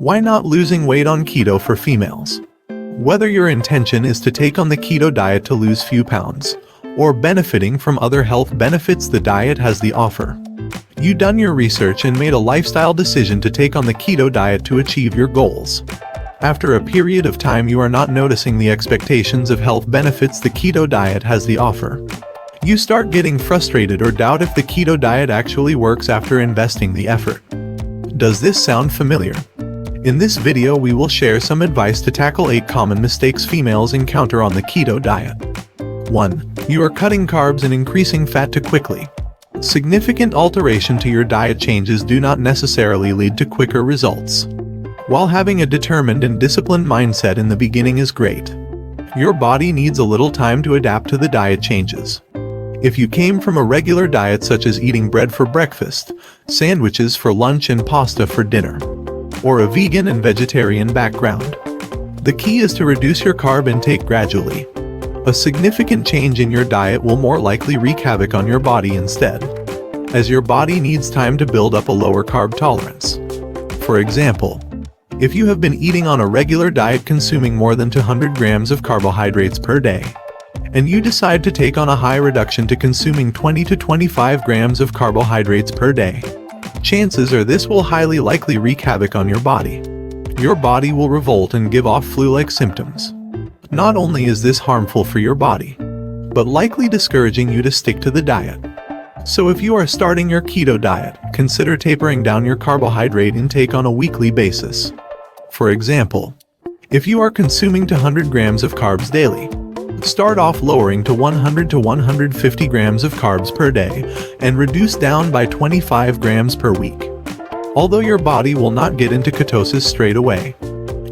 Why not losing weight on keto for females? Whether your intention is to take on the keto diet to lose few pounds, or benefiting from other health benefits the diet has to offer, you've done your research and made a lifestyle decision to take on the keto diet to achieve your goals. After a period of time you are not noticing the expectations of health benefits the keto diet has to offer. You start getting frustrated or doubt if the keto diet actually works after investing the effort. Does this sound familiar? In this video we will share some advice to tackle 8 common mistakes females encounter on the keto diet. 1. You are cutting carbs and increasing fat too quickly. Significant alteration to your diet changes do not necessarily lead to quicker results. While having a determined and disciplined mindset in the beginning is great, your body needs a little time to adapt to the diet changes. If you came from a regular diet such as eating bread for breakfast, sandwiches for lunch and pasta for dinner, or a vegan and vegetarian background, the key is to reduce your carb intake gradually. A significant change in your diet will more likely wreak havoc on your body instead, as your body needs time to build up a lower carb tolerance. For example, if you have been eating on a regular diet consuming more than 200 grams of carbohydrates per day, and you decide to take on a high reduction to consuming 20 to 25 grams of carbohydrates per day, chances are this will highly likely wreak havoc on your body. Your body will revolt and give off flu-like symptoms. Not only is this harmful for your body, but likely discouraging you to stick to the diet. So if you are starting your keto diet, consider tapering down your carbohydrate intake on a weekly basis. For example, if you are consuming 200 grams of carbs daily, start off lowering to 100 to 150 grams of carbs per day and reduce down by 25 grams per week. Although your body will not get into ketosis straight away,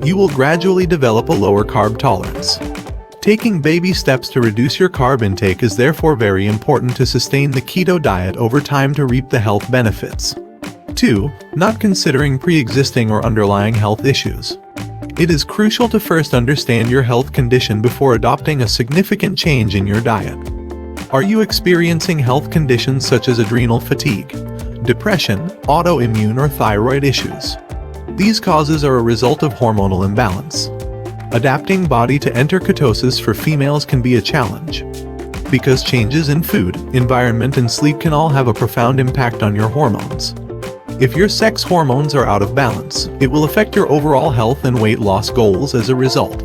you will gradually develop a lower carb tolerance. Taking baby steps to reduce your carb intake is therefore very important to sustain the keto diet over time to reap the health benefits. 2. Not considering pre-existing or underlying health issues. It is crucial to first understand your health condition before adopting a significant change in your diet. Are you experiencing health conditions such as adrenal fatigue, depression, autoimmune or thyroid issues? These causes are a result of hormonal imbalance. Adapting body to enter ketosis for females can be a challenge, because changes in food, environment and sleep can all have a profound impact on your hormones. If your sex hormones are out of balance, it will affect your overall health and weight loss goals as a result.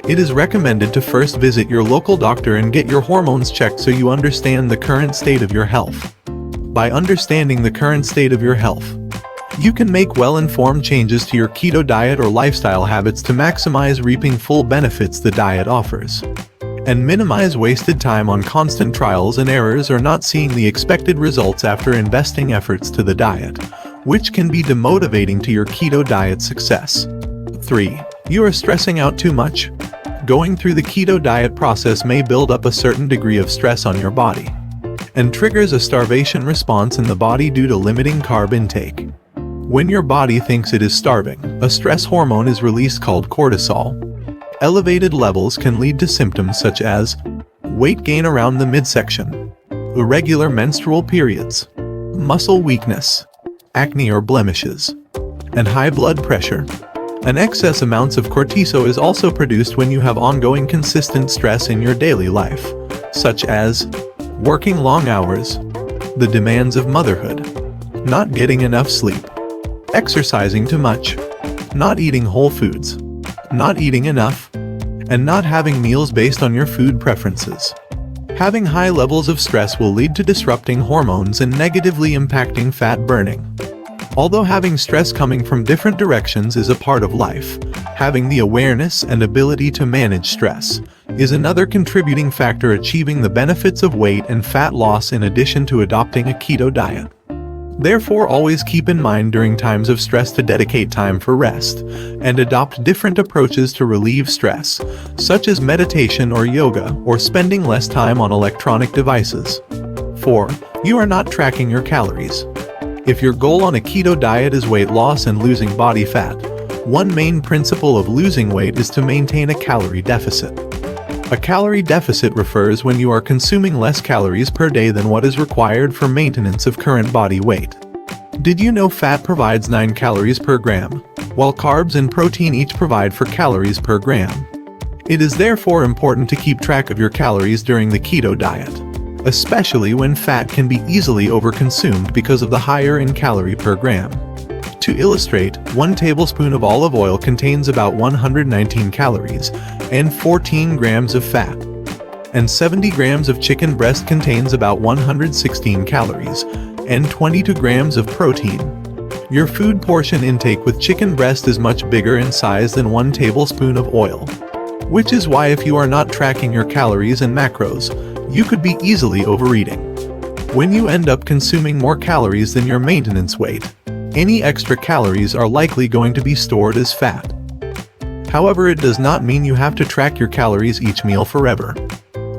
It is recommended to first visit your local doctor and get your hormones checked so you understand the current state of your health. By understanding the current state of your health, you can make well-informed changes to your keto diet or lifestyle habits to maximize reaping full benefits the diet offers, and minimize wasted time on constant trials and errors or not seeing the expected results after investing efforts to the diet, which can be demotivating to your keto diet success. 3. You are stressing out too much. Going through the keto diet process may build up a certain degree of stress on your body, and triggers a starvation response in the body due to limiting carb intake. When your body thinks it is starving, a stress hormone is released called cortisol. Elevated levels can lead to symptoms such as weight gain around the midsection, irregular menstrual periods, muscle weakness, acne or blemishes, and high blood pressure. An excess amounts of cortisol is also produced when you have ongoing consistent stress in your daily life, such as working long hours, the demands of motherhood, not getting enough sleep, exercising too much, not eating whole foods, not eating enough, and not having meals based on your food preferences. Having high levels of stress will lead to disrupting hormones and negatively impacting fat burning. Although having stress coming from different directions is a part of life, having the awareness and ability to manage stress is another contributing factor achieving the benefits of weight and fat loss in addition to adopting a keto diet. Therefore, always keep in mind during times of stress to dedicate time for rest and adopt different approaches to relieve stress, such as meditation or yoga, or spending less time on electronic devices. 4. You are not tracking your calories. If your goal on a keto diet is weight loss and losing body fat, one main principle of losing weight is to maintain a calorie deficit. A calorie deficit refers when you are consuming less calories per day than what is required for maintenance of current body weight. Did you know fat provides 9 calories per gram, while carbs and protein each provide 4 calories per gram. It is therefore important to keep track of your calories during the keto diet, especially when fat can be easily overconsumed because of the higher in calorie per gram. To illustrate, 1 tablespoon of olive oil contains about 119 calories and 14 grams of fat, and 70 grams of chicken breast contains about 116 calories and 22 grams of protein. Your food portion intake with chicken breast is much bigger in size than 1 tablespoon of oil, which is why if you are not tracking your calories and macros, you could be easily overeating. When you end up consuming more calories than your maintenance weight, any extra calories are likely going to be stored as fat. However, it does not mean you have to track your calories each meal forever.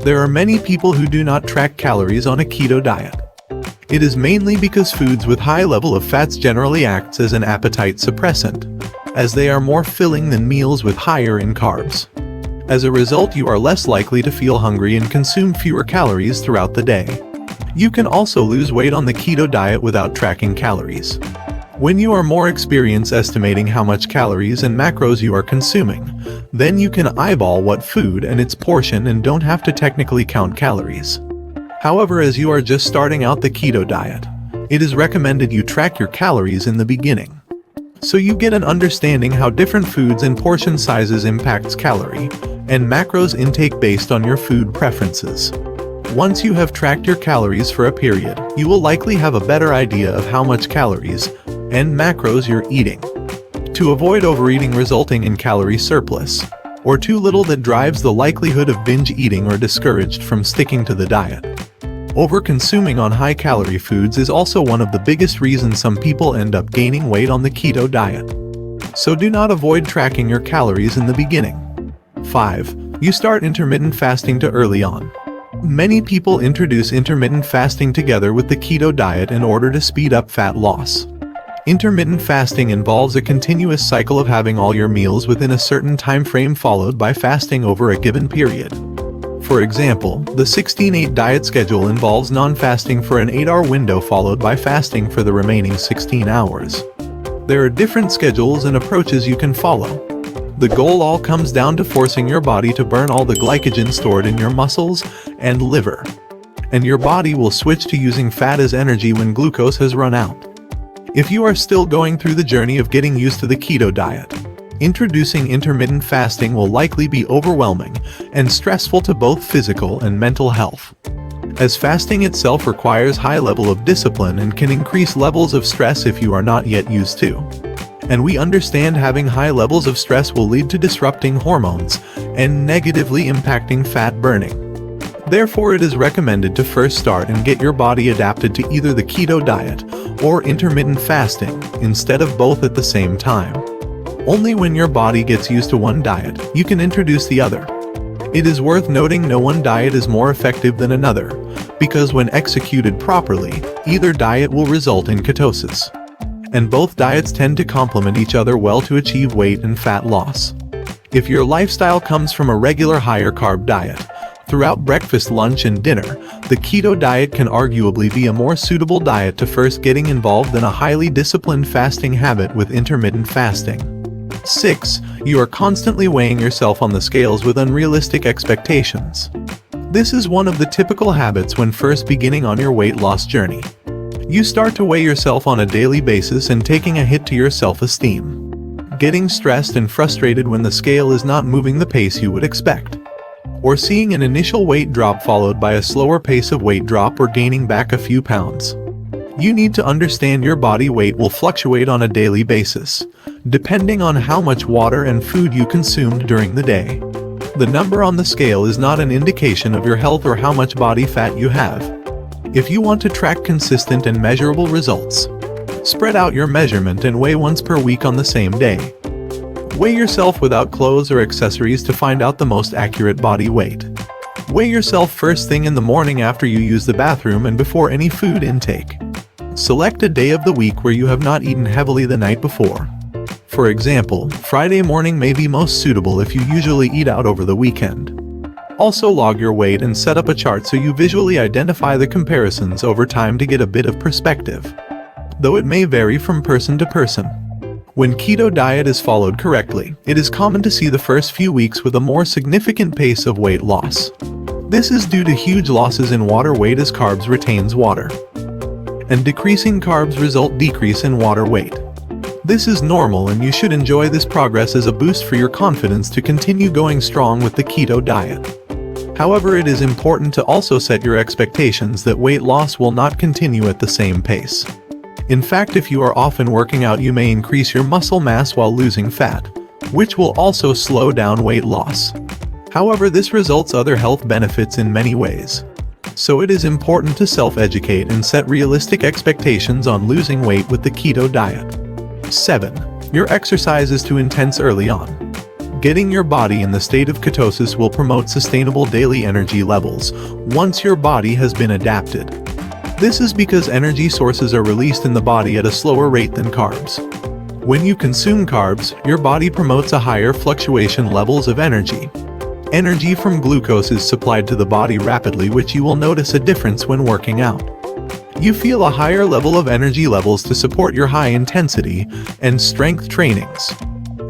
There are many people who do not track calories on a keto diet. It is mainly because foods with high level of fats generally acts as an appetite suppressant, as they are more filling than meals with higher in carbs. As a result, you are less likely to feel hungry and consume fewer calories throughout the day. You can also lose weight on the keto diet without tracking calories. When you are more experienced estimating how much calories and macros you are consuming, then you can eyeball what food and its portion and don't have to technically count calories. However, as you are just starting out the keto diet, it is recommended you track your calories in the beginning, so you get an understanding how different foods and portion sizes impacts calorie and macros intake based on your food preferences. Once you have tracked your calories for a period, you will likely have a better idea of how much calories and macros you're eating. To avoid overeating resulting in calorie surplus, or too little that drives the likelihood of binge eating or discouraged from sticking to the diet. Overconsuming on high-calorie foods is also one of the biggest reasons some people end up gaining weight on the keto diet. So do not avoid tracking your calories in the beginning. 5. You start intermittent fasting too early on. Many people introduce intermittent fasting together with the keto diet in order to speed up fat loss. Intermittent fasting involves a continuous cycle of having all your meals within a certain time frame followed by fasting over a given period. For example, the 16-8 diet schedule involves non-fasting for an 8-hour window followed by fasting for the remaining 16 hours. There are different schedules and approaches you can follow. The goal all comes down to forcing your body to burn all the glycogen stored in your muscles and liver, and your body will switch to using fat as energy when glucose has run out. If you are still going through the journey of getting used to the keto diet, introducing intermittent fasting will likely be overwhelming and stressful to both physical and mental health, as fasting itself requires high level of discipline and can increase levels of stress if you are not yet used to. And we understand having high levels of stress will lead to disrupting hormones and negatively impacting fat burning. Therefore, it is recommended to first start and get your body adapted to either the keto diet or intermittent fasting instead of both at the same time. Only when your body gets used to one diet, you can introduce the other. It is worth noting no one diet is more effective than another, because when executed properly, either diet will result in ketosis. And both diets tend to complement each other well to achieve weight and fat loss. If your lifestyle comes from a regular higher carb diet, throughout breakfast, lunch, and dinner, the keto diet can arguably be a more suitable diet to first getting involved than a highly disciplined fasting habit with intermittent fasting. 6. You are constantly weighing yourself on the scales with unrealistic expectations. This is one of the typical habits when first beginning on your weight loss journey. You start to weigh yourself on a daily basis and taking a hit to your self-esteem, getting stressed and frustrated when the scale is not moving the pace you would expect, or seeing an initial weight drop followed by a slower pace of weight drop or gaining back a few pounds. You need to understand your body weight will fluctuate on a daily basis, depending on how much water and food you consumed during the day. The number on the scale is not an indication of your health or how much body fat you have. If you want to track consistent and measurable results, spread out your measurement and weigh once per week on the same day. Weigh yourself without clothes or accessories to find out the most accurate body weight. Weigh yourself first thing in the morning after you use the bathroom and before any food intake. Select a day of the week where you have not eaten heavily the night before. For example, Friday morning may be most suitable if you usually eat out over the weekend. Also log your weight and set up a chart so you visually identify the comparisons over time to get a bit of perspective, though it may vary from person to person. When keto diet is followed correctly, it is common to see the first few weeks with a more significant pace of weight loss. This is due to huge losses in water weight as carbs retains water, and decreasing carbs result decrease in water weight. This is normal and you should enjoy this progress as a boost for your confidence to continue going strong with the keto diet. However, it is important to also set your expectations that weight loss will not continue at the same pace. In fact, if you are often working out, you may increase your muscle mass while losing fat, which will also slow down weight loss. However, this results other health benefits in many ways. So it is important to self-educate and set realistic expectations on losing weight with the keto diet. 7. Your exercise is too intense early on. Getting your body in the state of ketosis will promote sustainable daily energy levels once your body has been adapted. This is because energy sources are released in the body at a slower rate than carbs. When you consume carbs, your body promotes a higher fluctuation levels of energy. Energy from glucose is supplied to the body rapidly, which you will notice a difference when working out. You feel a higher level of energy levels to support your high intensity and strength trainings.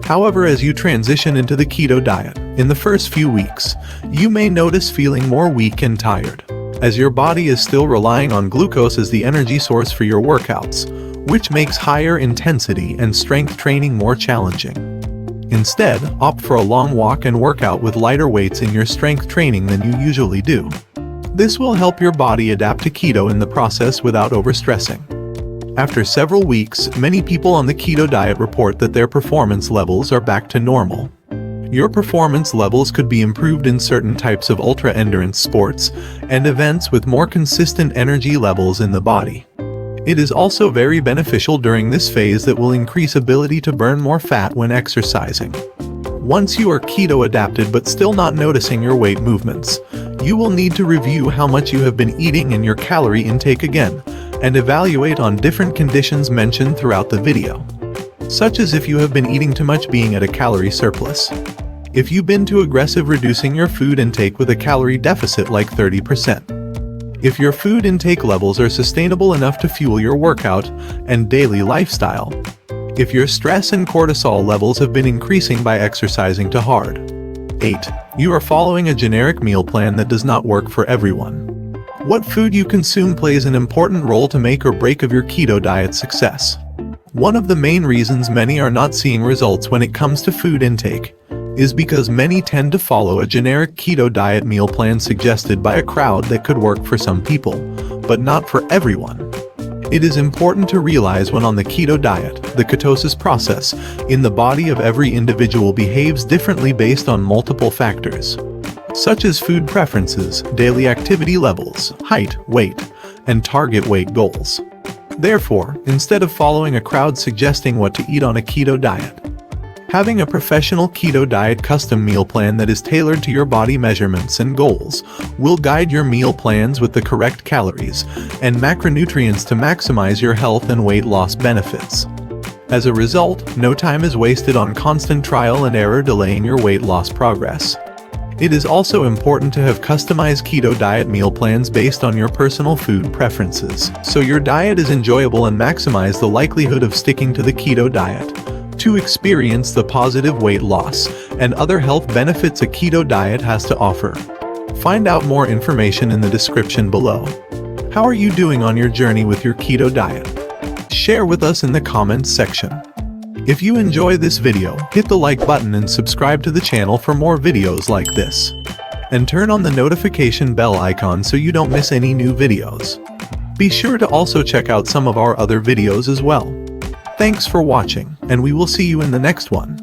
However, as you transition into the keto diet, in the first few weeks, you may notice feeling more weak and tired, as your body is still relying on glucose as the energy source for your workouts, which makes higher intensity and strength training more challenging. Instead, opt for a long walk and workout with lighter weights in your strength training than you usually do. This will help your body adapt to keto in the process without overstressing. After several weeks, many people on the keto diet report that their performance levels are back to normal. Your performance levels could be improved in certain types of ultra-endurance sports and events with more consistent energy levels in the body. It is also very beneficial during this phase that will increase ability to burn more fat when exercising. Once you are keto adapted but still not noticing your weight movements, you will need to review how much you have been eating and your calorie intake again, and evaluate on different conditions mentioned throughout the video, such as if you have been eating too much, being at a calorie surplus. If you've been too aggressive reducing your food intake with a calorie deficit like 30%. If your food intake levels are sustainable enough to fuel your workout and daily lifestyle. If your stress and cortisol levels have been increasing by exercising too hard. 8. You are following a generic meal plan that does not work for everyone. What food you consume plays an important role to make or break of your keto diet success. One of the main reasons many are not seeing results when it comes to food intake is because many tend to follow a generic keto diet meal plan suggested by a crowd that could work for some people, but not for everyone. It is important to realize when on the keto diet, the ketosis process in the body of every individual behaves differently based on multiple factors, such as food preferences, daily activity levels, height, weight, and target weight goals. Therefore, instead of following a crowd suggesting what to eat on a keto diet, having a professional keto diet custom meal plan that is tailored to your body measurements and goals will guide your meal plans with the correct calories and macronutrients to maximize your health and weight loss benefits. As a result, no time is wasted on constant trial and error delaying your weight loss progress. It is also important to have customized keto diet meal plans based on your personal food preferences, so your diet is enjoyable and maximize the likelihood of sticking to the keto diet to experience the positive weight loss and other health benefits a keto diet has to offer. Find out more information in the description below. How are you doing on your journey with your keto diet? Share with us in the comments section. If you enjoy this video, hit the like button and subscribe to the channel for more videos like this. And turn on the notification bell icon so you don't miss any new videos. Be sure to also check out some of our other videos as well. Thanks for watching, and we will see you in the next one.